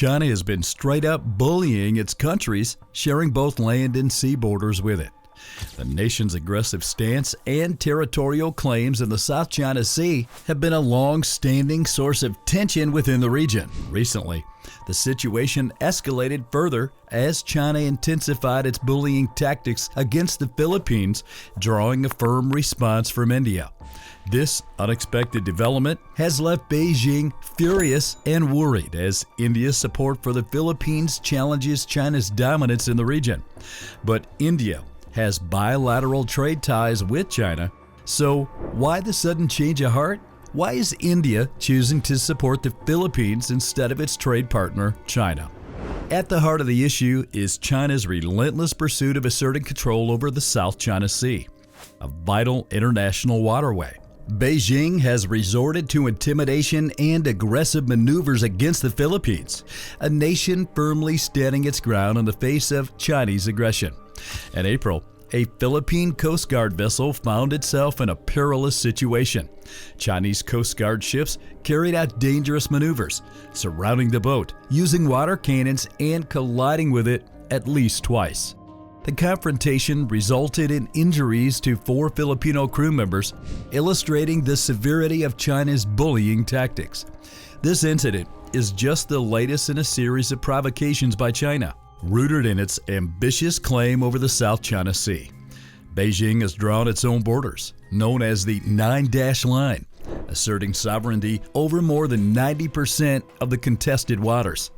China has been straight up bullying its countries, sharing both land and sea borders with it. The nation's aggressive stance and territorial claims in the South China Sea have been a long-standing source of tension within the region. Recently, the situation escalated further as China intensified its bullying tactics against the Philippines, drawing a firm response from India. This unexpected development has left Beijing furious and worried as India's support for the Philippines challenges China's dominance in the region. But India has bilateral trade ties with China, so why the sudden change of heart? Why is India choosing to support the Philippines instead of its trade partner, China? At the heart of the issue is China's relentless pursuit of asserting control over the South China Sea, a vital international waterway. Beijing has resorted to intimidation and aggressive maneuvers against the Philippines, a nation firmly standing its ground in the face of Chinese aggression. In April, a Philippine Coast Guard vessel found itself in a perilous situation. Chinese Coast Guard ships carried out dangerous maneuvers, surrounding the boat, using water cannons, and colliding with it at least twice. The confrontation resulted in injuries to 4 Filipino crew members, illustrating the severity of China's bullying tactics. This incident is just the latest in a series of provocations by China, rooted in its ambitious claim over the South China Sea. Beijing has drawn its own borders, known as the Nine-Dash Line, asserting sovereignty over more than 90% of the contested waters.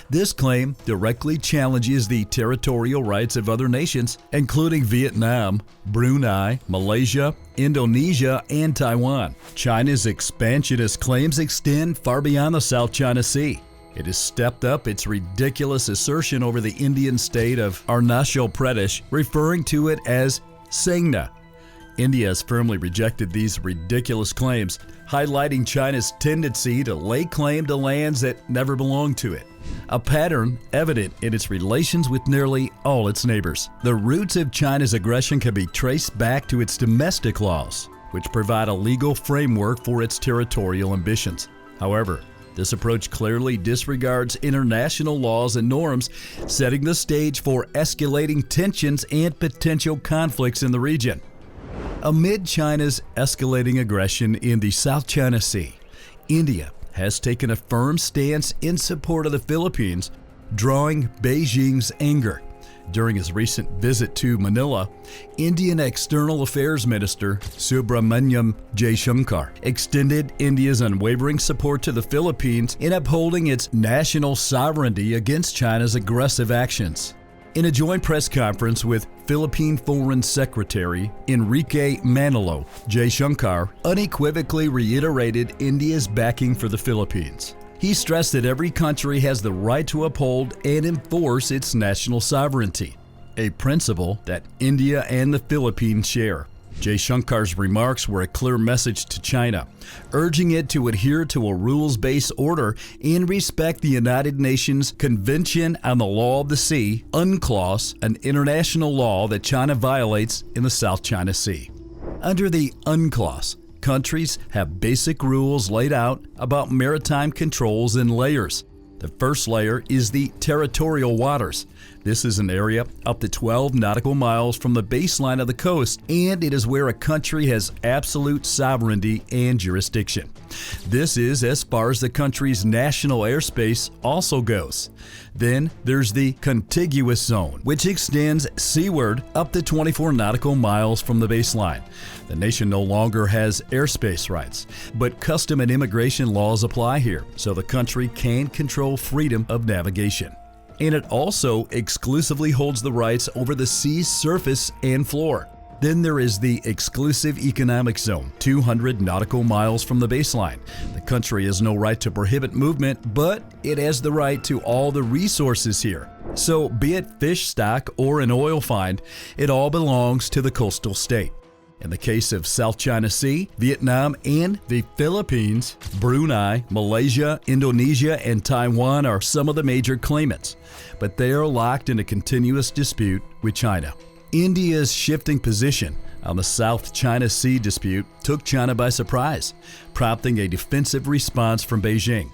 This claim directly challenges the territorial rights of other nations, including Vietnam, Brunei, Malaysia, Indonesia, and Taiwan. China's expansionist claims extend far beyond the South China Sea. It has stepped up its ridiculous assertion over the Indian state of Arunachal Pradesh, referring to it as Sangna. India has firmly rejected these ridiculous claims, highlighting China's tendency to lay claim to lands that never belonged to it, a pattern evident in its relations with nearly all its neighbors. The roots of China's aggression can be traced back to its domestic laws, which provide a legal framework for its territorial ambitions. However, this approach clearly disregards international laws and norms, setting the stage for escalating tensions and potential conflicts in the region. Amid China's escalating aggression in the South China Sea, India has taken a firm stance in support of the Philippines, drawing Beijing's anger. During his recent visit to Manila, Indian External Affairs Minister Subrahmanyam Jaishankar extended India's unwavering support to the Philippines in upholding its national sovereignty against China's aggressive actions. In a joint press conference with Philippine Foreign Secretary Enrique Manalo, Jaishankar unequivocally reiterated India's backing for the Philippines. He stressed that every country has the right to uphold and enforce its national sovereignty, a principle that India and the Philippines share. Jaishankar's remarks were a clear message to China, urging it to adhere to a rules-based order and respect the United Nations Convention on the Law of the Sea, UNCLOS, an international law that China violates in the South China Sea. Under the UNCLOS, countries have basic rules laid out about maritime controls in layers. The first layer is the territorial waters. This is an area up to 12 nautical miles from the baseline of the coast, and it is where a country has absolute sovereignty and jurisdiction. This is as far as the country's national airspace also goes. Then there's the contiguous zone, which extends seaward up to 24 nautical miles from the baseline. The nation no longer has airspace rights, but custom and immigration laws apply here, so the country can control freedom of navigation. And it also exclusively holds the rights over the sea's surface and floor. Then there is the exclusive economic zone, 200 nautical miles from the baseline. The country has no right to prohibit movement, but it has the right to all the resources here. So be it fish stock or an oil find, it all belongs to the coastal state. In the case of South China Sea, Vietnam and the Philippines, Brunei, Malaysia, Indonesia, and Taiwan are some of the major claimants, but they are locked in a continuous dispute with China. India's shifting position on the South China Sea dispute took China by surprise, prompting a defensive response from Beijing.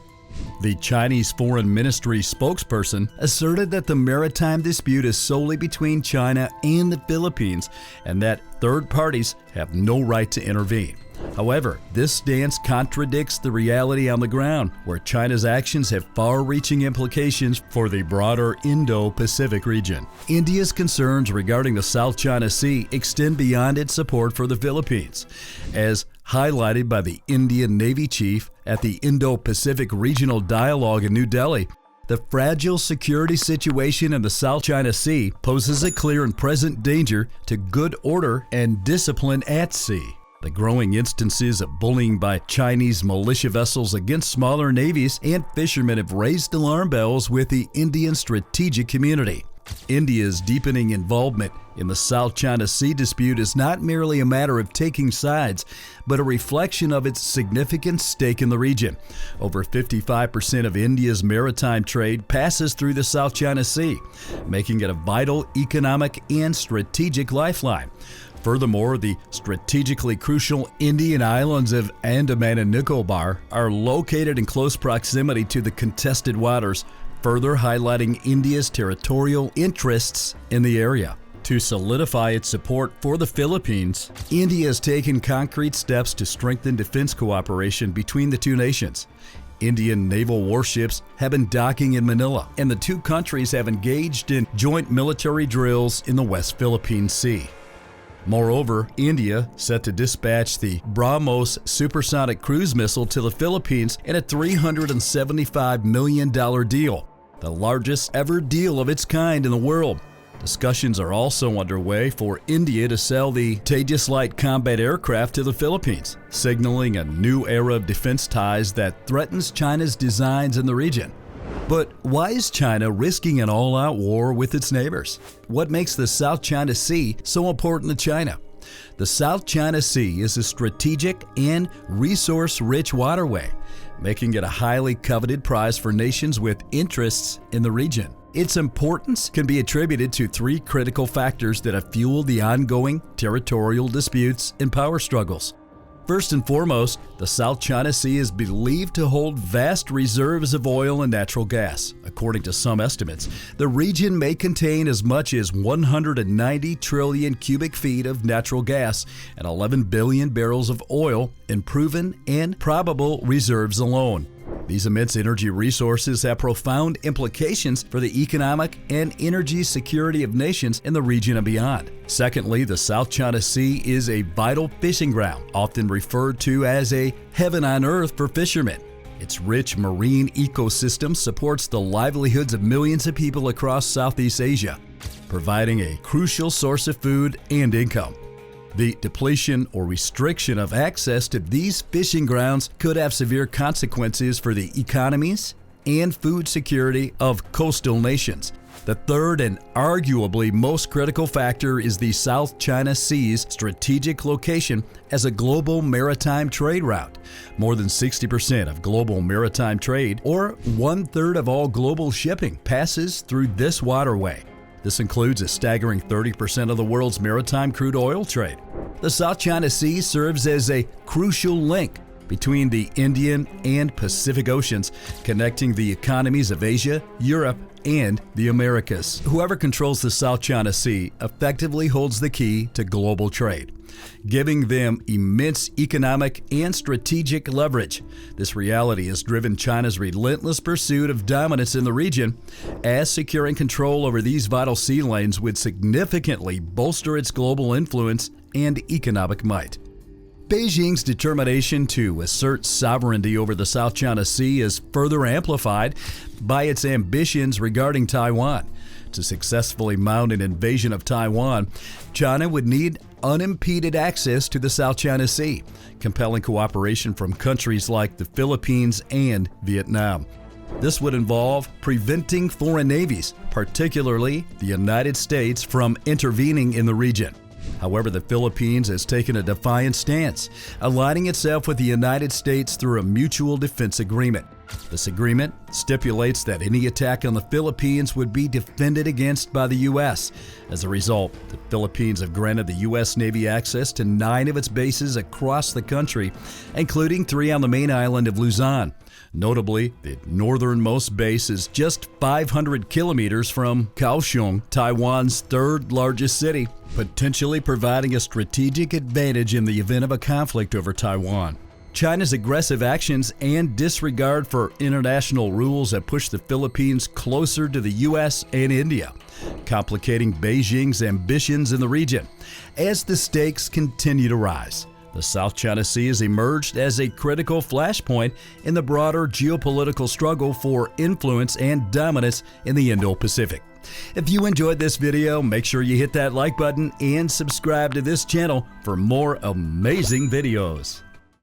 The Chinese Foreign Ministry spokesperson asserted that the maritime dispute is solely between China and the Philippines and that third parties have no right to intervene. However, this stance contradicts the reality on the ground, where China's actions have far-reaching implications for the broader Indo-Pacific region. India's concerns regarding the South China Sea extend beyond its support for the Philippines, as highlighted by the Indian Navy chief at the Indo-Pacific Regional Dialogue in New Delhi. The fragile security situation in the South China Sea poses a clear and present danger to good order and discipline at sea. The growing instances of bullying by Chinese militia vessels against smaller navies and fishermen have raised alarm bells with the Indian strategic community. India's deepening involvement in the South China Sea dispute is not merely a matter of taking sides, but a reflection of its significant stake in the region. Over 55% of India's maritime trade passes through the South China Sea, making it a vital economic and strategic lifeline. Furthermore, the strategically crucial Indian islands of Andaman and Nicobar are located in close proximity to the contested waters, further highlighting India's territorial interests in the area. To solidify its support for the Philippines, India has taken concrete steps to strengthen defense cooperation between the two nations. Indian naval warships have been docking in Manila, and the two countries have engaged in joint military drills in the West Philippine Sea. Moreover, India set to dispatch the BrahMos supersonic cruise missile to the Philippines in a $375 million deal, the largest ever deal of its kind in the world. Discussions are also underway for India to sell the Tejas light combat aircraft to the Philippines, signaling a new era of defense ties that threatens China's designs in the region. But why is China risking an all-out war with its neighbors? What makes the South China Sea so important to China? The South China Sea is a strategic and resource-rich waterway, making it a highly coveted prize for nations with interests in the region. Its importance can be attributed to three critical factors that have fueled the ongoing territorial disputes and power struggles. First and foremost, the South China Sea is believed to hold vast reserves of oil and natural gas. According to some estimates, the region may contain as much as 190 trillion cubic feet of natural gas and 11 billion barrels of oil in proven and probable reserves alone. These immense energy resources have profound implications for the economic and energy security of nations in the region and beyond. Secondly, the South China Sea is a vital fishing ground, often referred to as a heaven on earth for fishermen. Its rich marine ecosystem supports the livelihoods of millions of people across Southeast Asia, providing a crucial source of food and income. The depletion or restriction of access to these fishing grounds could have severe consequences for the economies and food security of coastal nations. The third and arguably most critical factor is the South China Sea's strategic location as a global maritime trade route. More than 60% of global maritime trade, or 1/3 of all global shipping, passes through this waterway. This includes a staggering 30% of the world's maritime crude oil trade. The South China Sea serves as a crucial link between the Indian and Pacific Oceans, connecting the economies of Asia, Europe, and the Americas. Whoever controls the South China Sea effectively holds the key to global trade, giving them immense economic and strategic leverage. This reality has driven China's relentless pursuit of dominance in the region, as securing control over these vital sea lanes would significantly bolster its global influence and economic might. Beijing's determination to assert sovereignty over the South China Sea is further amplified by its ambitions regarding Taiwan. To successfully mount an invasion of Taiwan, China would need unimpeded access to the South China Sea, compelling cooperation from countries like the Philippines and Vietnam. This would involve preventing foreign navies, particularly the United States, from intervening in the region. However, the Philippines has taken a defiant stance, aligning itself with the United States through a mutual defense agreement. This agreement stipulates that any attack on the Philippines would be defended against by the U.S. As a result, the Philippines have granted the U.S. Navy access to 9 of its bases across the country, including 3 on the main island of Luzon. Notably, the northernmost base is just 500 kilometers from Kaohsiung, Taiwan's third largest city, potentially providing a strategic advantage in the event of a conflict over Taiwan. China's aggressive actions and disregard for international rules have pushed the Philippines closer to the U.S. and India, complicating Beijing's ambitions in the region. As the stakes continue to rise, the South China Sea has emerged as a critical flashpoint in the broader geopolitical struggle for influence and dominance in the Indo-Pacific. If you enjoyed this video, make sure you hit that like button and subscribe to this channel for more amazing videos.